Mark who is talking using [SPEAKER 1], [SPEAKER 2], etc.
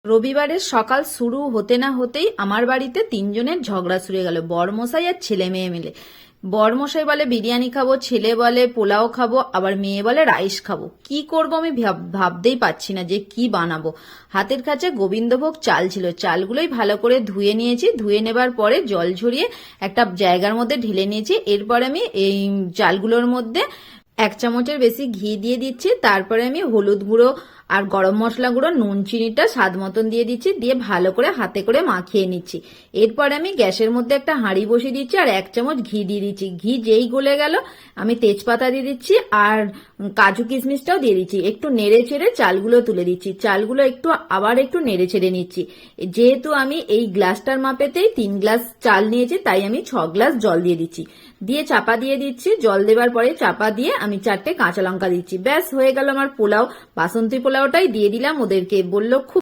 [SPEAKER 1] রবিবারের সকাল শুরু হতে না হতেই আমার বাড়িতে তিনজনের ঝগড়া শুরু হয়ে গেল, বরমশাই আর ছেলে মেয়ে মিলে। বরমশাই বলে বিরিয়ানি খাবো, ছেলে বলে পোলাও খাবো, আবার মেয়ে বলে রাইস খাবো। কি করব আমি ভাবতেই পাচ্ছি না যে কি বানাবো। হাতের কাছে গোবিন্দভোগ চাল ছিল, চালগুলোই ভালো করে ধুয়ে নিয়েছি। ধুয়ে নেবার পরে জল ঝরিয়ে একটা জায়গার মধ্যে ঢেলে নিয়েছি। এরপর আমি এই চালগুলোর মধ্যে 1 চামচের বেশি ঘি দিয়ে দিচ্ছি। তারপরে আমি হলুদ গুঁড়ো আর গরম মশলা গুঁড়ো, নুন চিনিটা স্বাদ মতন দিয়ে দিচ্ছি, দিয়ে ভালো করে হাতে করে মাখিয়ে নিচ্ছি। এরপর আমি গ্যাসের মধ্যে একটা হাঁড়ি বসিয়ে দিচ্ছি আর 1 চামচ ঘি দিয়ে দিচ্ছি। ঘি যেই গলে গেল আমি তেজপাতা দিয়ে দিচ্ছি আর কাজু কিশমিশটাও দিয়ে দিচ্ছি। একটু নেড়ে চেড়ে চালগুলো তুলে দিচ্ছি। চালগুলো আবার একটু নেড়ে চেড়ে নিচ্ছি। যেহেতু আমি এই গ্লাসটার মাপেতেই 3 গ্লাস চাল নিয়েছি, তাই আমি 6 গ্লাস জল দিয়ে দিচ্ছি। দিয়ে চাপা দিয়ে দিচ্ছি। জল দেবার পরে চাপা দিয়ে আমি 4টে কাঁচা লঙ্কা দিচ্ছি। ব্যাস হয়ে গেল আমার পোলাও। বাসন্তী পোলাওটাই দিয়ে দিলাম ওদেরকে। বললো খুব